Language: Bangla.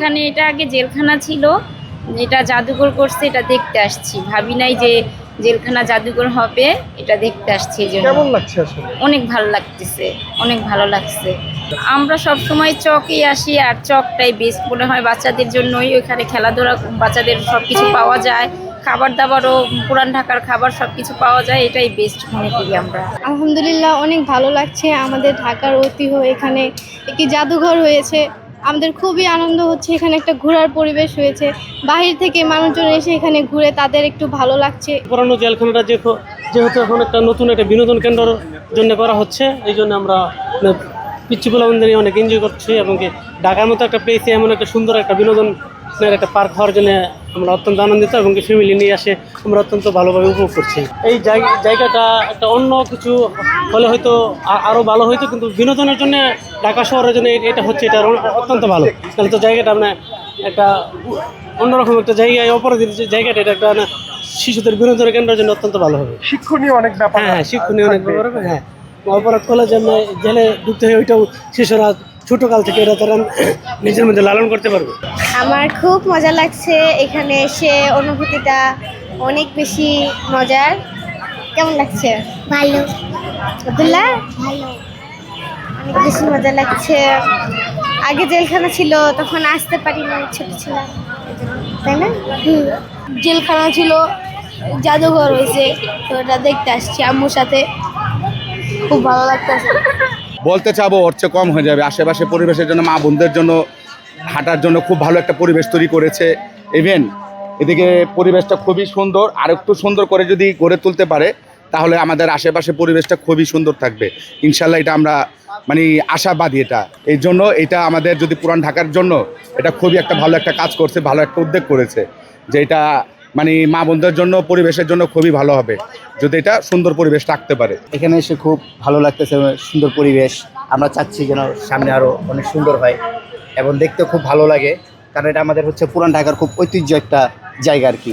এখানে এটা আগে জেলখানা ছিল, এটা জাদুঘর করছে, এটা দেখতে আসছি। ভাবি নাই যে জেলখানা জাদুঘর হবে, এটা দেখতে আসছি। এই জন্য কেমন লাগছে আসলে? অনেক ভালো লাগতেছে, অনেক ভালো লাগছে। আমরা সব সময় চকেই আসি, আর চকটাই বেস্ট মনে হয় বাচ্চাদের জন্যই। ওইখানে খেলাধুলা, বাচ্চাদের সব কিছু পাওয়া যায়, খাবার দাবারও পুরান ঢাকার খাবার সব কিছু পাওয়া যায়, এটাই বেস্ট মনে করি আমরা। আলহামদুলিল্লাহ অনেক ভালো লাগছে। আমাদের ঢাকার ঐতিহ্য এখানে একটি জাদুঘর হয়েছে, আমাদের খুবই আনন্দ হচ্ছে। এখানে একটা ঘোরার পরিবেশ হয়েছে, বাহির থেকে মানুষজন এসে এখানে ঘুরে তাদের একটু ভালো লাগছে। পুরানো জেলখানাটা যেহেতু এখন একটা নতুন একটা বিনোদন কেন্দ্রের জন্য করা হচ্ছে, এই জন্য আমরা পিচ্ছিগুলো আমাদের অনেক এনজয় করছি। এবং কি ঢাকার মতো একটা প্লেসে এমন একটা সুন্দর একটা বিনোদনের একটা পার্ক হওয়ার জন্য আমরা অত্যন্ত আনন্দিত, এবং কি ফ্যামিলি নিয়ে আসে আমরা অত্যন্ত ভালোভাবে উপভোগ করছি। এই জায়গাটা একটা অন্য কিছু হলে হয়তো আরও ভালো হইতো, কিন্তু বিনোদনের জন্য ঢাকা শহরের জন্য এটা হচ্ছে, এটা অত্যন্ত ভালো। তাহলে তো জায়গাটা আপনার একটা অন্যরকম একটা জায়গায়, অপরাধীর যে জায়গাটা, এটা একটা শিশুদের বিনোদনের কেন্দ্রের জন্য অত্যন্ত ভালো হবে। শিক্ষণীয় অনেক ব্যাপার। হ্যাঁ, শিক্ষণীয় অনেক ব্যাপার হবে। হ্যাঁ, অপরাধ করার জন্য জেলে ঢুকতে হয়, ওইটাও শিশুরা ছোটকাল থেকে এটা তারা নিজের মধ্যে লালন করতে পারবে। আমার খুব মজা লাগছে এখানে এসে, অনুভূতিটা অনেক বেশি মজার। কেমন লাগছে? ভালো আব্দুল্লাহ, ভালো অনেক বেশি মজা লাগছে। আগে জেলখানা ছিল, তখন আসতে পারিনি, ছোট ছিলাম, তাই না? জেলখানা ছিল, জাদুঘর হয়েছে, তো ওটা দেখতে আসছি আম্মুর সাথে, খুব ভালো লাগতেছে। বলতে চাবো ওর চেয়ে কম হয়ে যাবে। আশেপাশে পরিবেশের জন্য, মা বোনদের জন্য হাঁটার জন্য খুব ভালো একটা পরিবেশ তৈরি করেছে। ইভেন এদিকে পরিবেশটা খুবই সুন্দর, আর একটু সুন্দর করে যদি গড়ে তুলতে পারে তাহলে আমাদের আশেপাশে পরিবেশটা খুবই সুন্দর থাকবে ইনশাল্লাহ। এটা আমরা মানে আশাবাদী। এই জন্য এটা আমাদের যদি পুরান ঢাকার জন্য এটা খুবই একটা ভালো একটা কাজ করছে, ভালো একটা উদ্যোগ করেছে, যে এটা মানে মা বোনদের জন্য, পরিবেশের জন্য খুবই ভালো হবে যদি এটা সুন্দর পরিবেশ রাখতে পারে। এখানে এসে খুব ভালো লাগতেছে, সুন্দর পরিবেশ। আমরা চাচ্ছি যেন সামনে আরও অনেক সুন্দর হয় এবং দেখতে খুব ভালো লাগে, কারণ এটা আমাদের হচ্ছে পুরান ঢাকার খুব ঐতিহ্য একটা জায়গা আর কি।